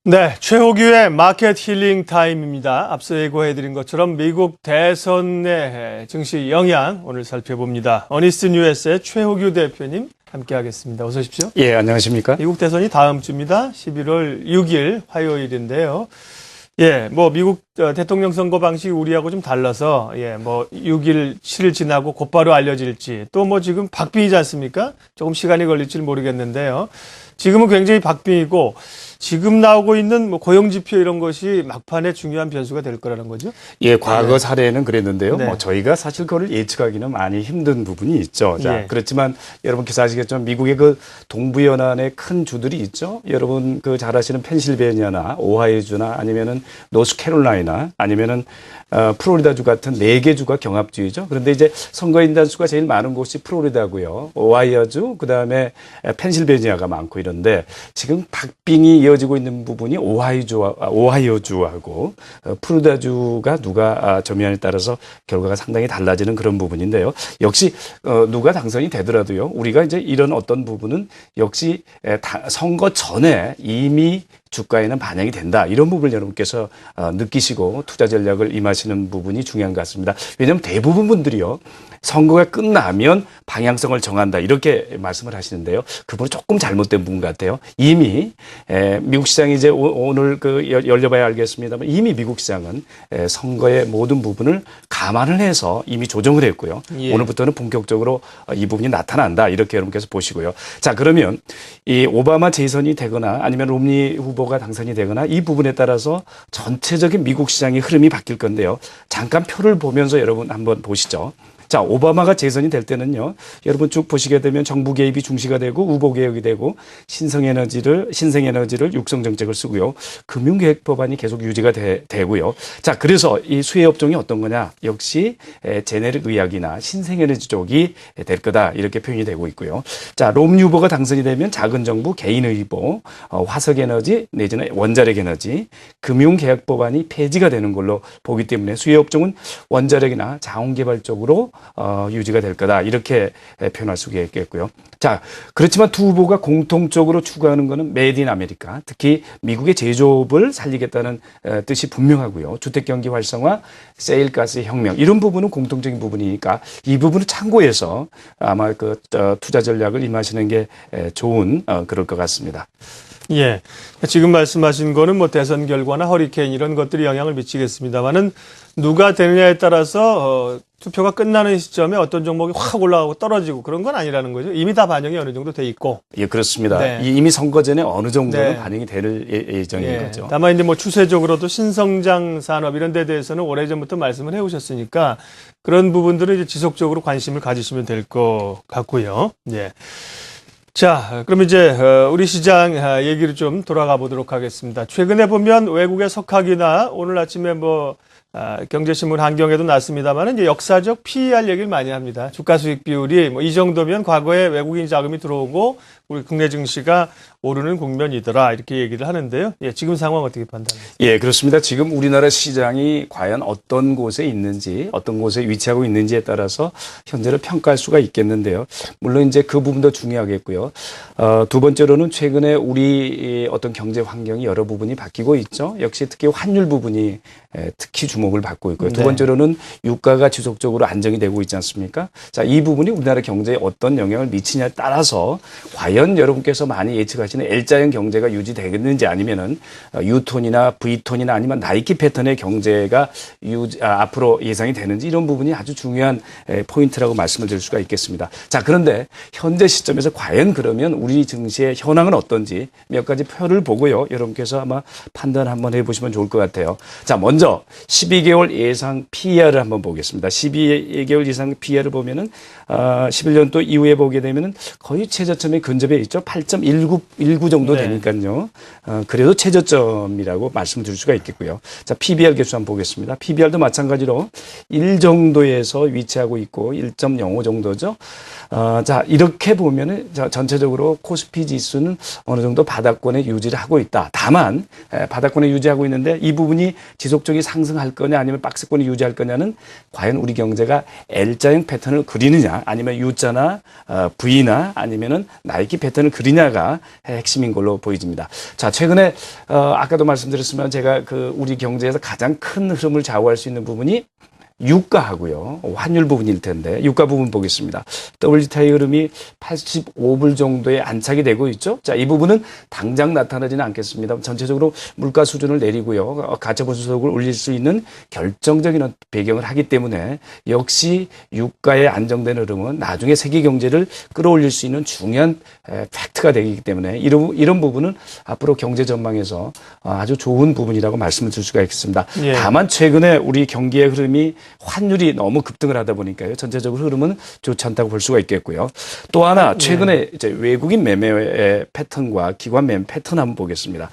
네, 최호규의 마켓 힐링 타임입니다. 앞서 예고해드린 것처럼 미국 대선의 증시 영향 오늘 살펴봅니다. 어니스트 뉴스의 최호규 대표님 함께하겠습니다. 어서 오십시오. 예, 안녕하십니까? 미국 대선이 다음 주입니다. 11월 6일 화요일인데요. 예, 미국 대통령 선거 방식이 우리하고 좀 달라서 6일, 7일 지나고 곧바로 알려질지 또 지금 박빙이지 않습니까? 조금 시간이 걸릴지 모르겠는데요. 지금은 굉장히 박빙이고 지금 나오고 있는 고용 지표 이런 것이 막판에 중요한 변수가 될 거라는 거죠? 예, 과거 사례는 그랬는데요. 네. 저희가 사실 그걸 예측하기는 많이 힘든 부분이 있죠. 자, 예. 그렇지만 여러분께서 아시겠지만 미국의 그 동부연안의 큰 주들이 있죠. 여러분 잘 아시는 펜실베니아나 오하이오주나 아니면은 노스캐롤라이나 아니면은 플로리다주 같은 4개 주가 경합주이죠. 그런데 이제 선거인단 수가 제일 많은 곳이 플로리다고요. 오하이오주, 그다음에 펜실베니아가 많고 이런데 지금 박빙이 이어지고 있는 부분이 오하이오주하고 플로리다주가 누가 점유하냐에 따라서 결과가 상당히 달라지는 그런 부분인데요. 역시 누가 당선이 되더라도요. 우리가 이제 이런 어떤 부분은 역시 선거 전에 이미 주가에는 반영이 된다. 이런 부분을 여러분께서 느끼시고 투자 전략을 임하시는 부분이 중요한 것 같습니다. 왜냐하면 대부분 분들이요. 선거가 끝나면 방향성을 정한다. 이렇게 말씀을 하시는데요. 그분은 조금 잘못된 부분 같아요. 이미 미국 시장이 이제 오늘 열려봐야 알겠습니다만 이미 미국 시장은 선거의 모든 부분을 감안을 해서 이미 조정을 했고요. 예. 오늘부터는 본격적으로 이 부분이 나타난다. 이렇게 여러분께서 보시고요. 자, 그러면 이 오바마 재선이 되거나 아니면 롬니 후보가 당선이 되거나 이 부분에 따라서 전체적인 미국 시장의 흐름이 바뀔 건데요. 잠깐 표를 보면서 여러분 한번 보시죠. 자, 오바마가 재선이 될 때는요, 여러분 쭉 보시게 되면 정부 개입이 중시가 되고 우보 개혁이 되고 신생에너지를 육성 정책을 쓰고요. 금융계획 법안이 계속 유지가 되고요. 자, 그래서 이 수혜 업종이 어떤 거냐? 역시 제네릭 의학이나 신생에너지 쪽이 될 거다. 이렇게 표현이 되고 있고요. 자, 롬니 후보가 당선이 되면 작은 정부, 개인 의보, 화석에너지 내지는 원자력 에너지, 금융계획 법안이 폐지가 되는 걸로 보기 때문에 수혜 업종은 원자력이나 자원개발 쪽으로 유지가 될 거다. 이렇게 표현할 수가 있겠고요. 자, 그렇지만 두 후보가 공통적으로 추구하는 것은 메이드 인 아메리카, 특히 미국의 제조업을 살리겠다는 뜻이 분명하고요. 주택경기 활성화, 세일가스 혁명 이런 부분은 공통적인 부분이니까 이 부분을 참고해서 아마 투자 전략을 임하시는 게 좋은 그럴 것 같습니다. 예. 지금 말씀하신 거는 대선 결과나 허리케인 이런 것들이 영향을 미치겠습니다만은 누가 되느냐에 따라서 투표가 끝나는 시점에 어떤 종목이 확 올라가고 떨어지고 그런 건 아니라는 거죠. 이미 다 반영이 어느 정도 돼 있고. 예, 그렇습니다. 네. 이미 선거 전에 어느 정도는 네. 반영이 될 예정인 거죠. 다만 이제 추세적으로도 신성장 산업 이런 데 대해서는 오래전부터 말씀을 해 오셨으니까 그런 부분들은 이제 지속적으로 관심을 가지시면 될 것 같고요. 예. 자, 그럼 이제 우리 시장 얘기를 좀 돌아가 보도록 하겠습니다. 최근에 보면 외국의 석학이나 오늘 아침에 경제신문 한경에도 났습니다만 이제 역사적 PER 얘기를 많이 합니다. 주가 수익 비율이 이 정도면 과거에 외국인 자금이 들어오고 우리 국내 증시가 오르는 국면이더라 이렇게 얘기를 하는데요. 예, 지금 상황 어떻게 판단하세요? 예, 그렇습니다. 지금 우리나라 시장이 과연 어떤 곳에 있는지, 어떤 곳에 위치하고 있는지에 따라서 현재를 평가할 수가 있겠는데요. 물론 이제 그 부분도 중요하겠고요. 두 번째로는 최근에 우리 어떤 경제 환경이 여러 부분이 바뀌고 있죠. 역시 특히 환율 부분이 특히 주목을 받고 있고요. 두 번째로는 유가가 지속적으로 안정이 되고 있지 않습니까? 자, 이 부분이 우리나라 경제에 어떤 영향을 미치냐에 따라서 과연 여러분께서 많이 예측하시는 L자형 경제가 유지되겠는지 아니면은 U톤이나 V톤이나 아니면 나이키 패턴의 경제가 앞으로 예상이 되는지 이런 부분이 아주 중요한 포인트라고 말씀을 드릴 수가 있겠습니다. 자, 그런데 현재 시점에서 과연 그러면 우리 증시의 현황은 어떤지 몇 가지 표를 보고요. 여러분께서 아마 판단 한번 해보시면 좋을 것 같아요. 자, 먼저 12개월 예상 PER을 한번 보겠습니다. 12개월 예상 PER을 보면은 11년도 이후에 보게 되면은 거의 최저점에 근접해 있죠. 8.19 정도 되니까요. 그래도 최저점이라고 말씀드릴 수가 있겠고요. 자, PBR 개수 한번 보겠습니다. PBR도 마찬가지로 1 정도에서 위치하고 있고 1.05 정도죠. 자, 이렇게 보면은 전체적으로 코스피 지수는 어느 정도 바닥권에 유지를 하고 있다. 다만 바닥권에 유지하고 있는데 이 부분이 지속적인 상승할 거냐 아니면 박스권에 유지할 거냐는 과연 우리 경제가 L자형 패턴을 그리느냐 아니면 U자나 V나 아니면은 나이키 패턴을 그리냐가 핵심인 걸로 보여집니다. 자, 최근에 아까도 말씀드렸지만 제가 그 우리 경제에서 가장 큰 흐름을 좌우할 수 있는 부분이 유가하고요. 환율 부분일 텐데 유가 부분 보겠습니다. WTI 흐름이 85불 정도에 안착이 되고 있죠. 자, 이 부분은 당장 나타나지는 않겠습니다. 전체적으로 물가 수준을 내리고요. 가처분 소득을 올릴 수 있는 결정적인 배경을 하기 때문에 역시 유가의 안정된 흐름은 나중에 세계 경제를 끌어올릴 수 있는 중요한 팩트가 되기 때문에 이런 부분은 앞으로 경제 전망에서 아주 좋은 부분이라고 말씀을 드릴 수가 있습니다. 예. 다만 최근에 우리 경기의 흐름이 환율이 너무 급등을 하다 보니까요. 전체적으로 흐름은 좋지 않다고 볼 수가 있겠고요. 또 하나 최근에 이제 외국인 매매의 패턴과 기관 매매 패턴 한번 보겠습니다.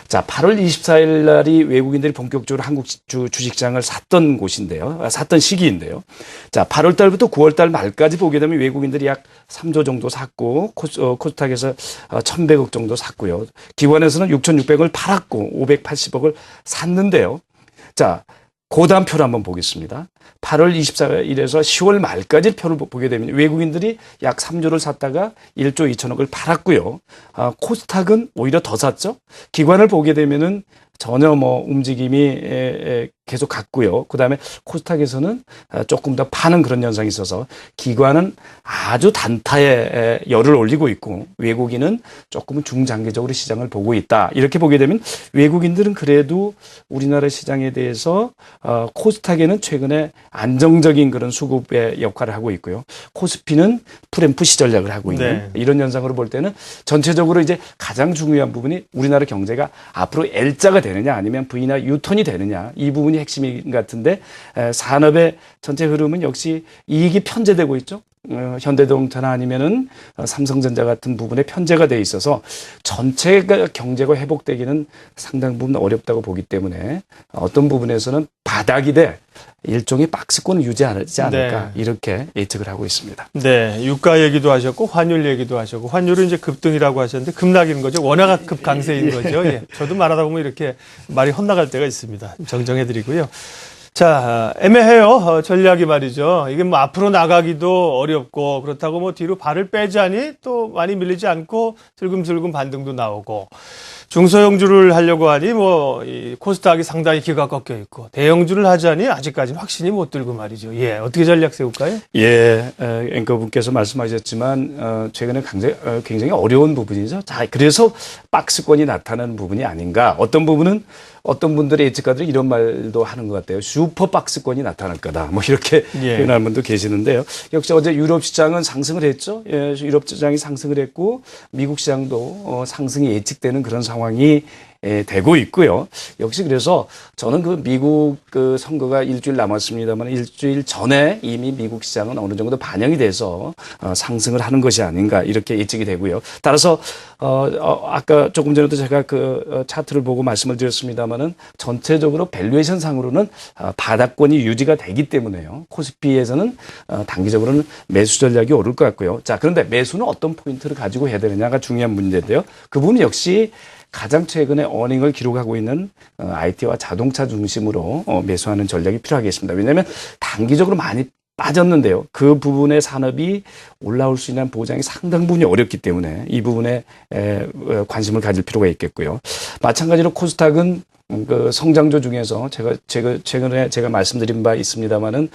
자, 8월 24일 날이 외국인들이 본격적으로 한국 주식장을 샀던 곳인데요. 샀던 시기인데요. 자, 8월 달부터 9월 달 말까지 보게 되면 외국인들이 약 3조 정도 샀고 코스닥에서 1,100억 정도 샀고요. 기관에서는 6,600억을 팔았고 580억을 샀는데요. 자, 그 다음 표를 한번 보겠습니다. 8월 24일에서 10월 말까지 표를 보게 되면 외국인들이 약 3조를 샀다가 1조 2천억을 팔았고요. 코스닥은 오히려 더 샀죠. 기관을 보게 되면은 전혀 움직임이 계속 갔고요. 그다음에 코스닥에서는 조금 더 파는 그런 현상이 있어서 기관은 아주 단타에 열을 올리고 있고 외국인은 조금은 중장기적으로 시장을 보고 있다. 이렇게 보게 되면 외국인들은 그래도 우리나라 시장에 대해서 코스닥에는 최근에 안정적인 그런 수급의 역할을 하고 있고요. 코스피는 풀앤푸시 전략을 하고 있는 이런 현상으로 볼 때는 전체적으로 이제 가장 중요한 부분이 우리나라 경제가 앞으로 L자가 되느냐 아니면 V나 U턴이 되느냐 이 부분이 핵심인 것 같은데 산업의 전체 흐름은 역시 이익이 편제되고 있죠. 현대자동차나 아니면은 삼성전자 같은 부분에 편제가 돼 있어서 전체가 경제가 회복되기는 상당 부분 어렵다고 보기 때문에 어떤 부분에서는 바닥이 돼 일종의 박스권을 유지하지 않을까 이렇게 예측을 하고 있습니다. 네, 유가 얘기도 하셨고 환율 얘기도 하셨고 환율은 이제 급등이라고 하셨는데 급락인 거죠. 원화가 급강세인 거죠. 예. 저도 말하다 보면 이렇게 말이 헛나갈 때가 있습니다. 정정해드리고요. 자, 애매해요. 전략이 말이죠. 이게 뭐 앞으로 나가기도 어렵고 그렇다고 뭐 뒤로 발을 빼자니 또 많이 밀리지 않고 슬금슬금 반등도 나오고 중소형주를 하려고 하니 이 코스닥이 상당히 기가 꺾여 있고 대형주를 하자니 아직까지는 확신이 못 들고 말이죠. 예, 어떻게 전략 세울까요? 예, 앵커분께서 말씀하셨지만 최근에 굉장히 어려운 부분이죠. 자, 그래서 박스권이 나타나는 부분이 아닌가. 어떤 부분은 어떤 분들의 예측가들이 이런 말도 하는 것 같아요. 슈퍼 박스권이 나타날 거다. 이렇게 표현하는 분도 계시는데요. 역시 어제 유럽 시장은 상승을 했죠. 예, 유럽 시장이 상승을 했고 미국 시장도 상승이 예측되는 그런 상황이 되고 있고요. 역시 그래서 저는 그 미국 그 선거가 일주일 남았습니다만 일주일 전에 이미 미국 시장은 어느 정도 반영이 돼서 상승을 하는 것이 아닌가 이렇게 예측이 되고요. 따라서 아까 조금 전에도 제가 그 차트를 보고 말씀을 드렸습니다만은 전체적으로 밸류에이션 상으로는 바닥권이 유지가 되기 때문에요. 코스피에서는 단기적으로는 매수 전략이 오를 것 같고요. 자, 그런데 매수는 어떤 포인트를 가지고 해야 되느냐가 중요한 문제인데요. 그 부분은 역시 가장 최근에 어닝을 기록하고 있는 IT와 자동차 중심으로 매수하는 전략이 필요하겠습니다. 왜냐하면 단기적으로 많이 빠졌는데요. 그 부분의 산업이 올라올 수 있는 보장이 상당 부분이 어렵기 때문에 이 부분에 관심을 가질 필요가 있겠고요. 마찬가지로 코스닥은 그 성장주 중에서 최근에 제가 말씀드린 바 있습니다만은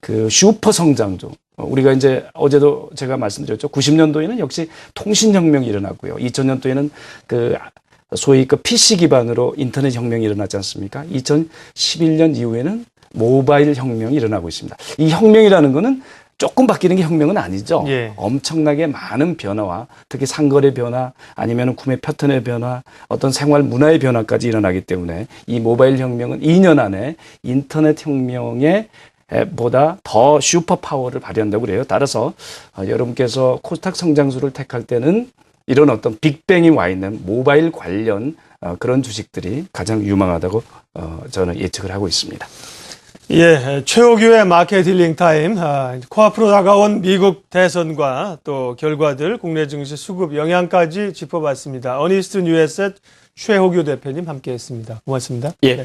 그 슈퍼 성장주. 우리가 이제 어제도 제가 말씀드렸죠. 90년도에는 역시 통신혁명이 일어났고요. 2000년도에는 소위 PC 기반으로 인터넷 혁명이 일어났지 않습니까? 2011년 이후에는 모바일 혁명이 일어나고 있습니다. 이 혁명이라는 거는 조금 바뀌는 게 혁명은 아니죠. 예. 엄청나게 많은 변화와 특히 상거래 변화 아니면 구매 패턴의 변화 어떤 생활 문화의 변화까지 일어나기 때문에 이 모바일 혁명은 2년 안에 인터넷 혁명에 보다 더 슈퍼 파워를 발휘한다고 그래요. 따라서 여러분께서 코스닥 성장주를 택할 때는 이런 어떤 빅뱅이 와 있는 모바일 관련 그런 주식들이 가장 유망하다고 저는 예측을 하고 있습니다. 예, 최호규의 마켓 힐링 타임. 코앞으로 다가온 미국 대선과 또 결과들, 국내 증시 수급 영향까지 짚어봤습니다. 어니스트 뉴에셋 최호규 대표님 함께했습니다. 고맙습니다. 예.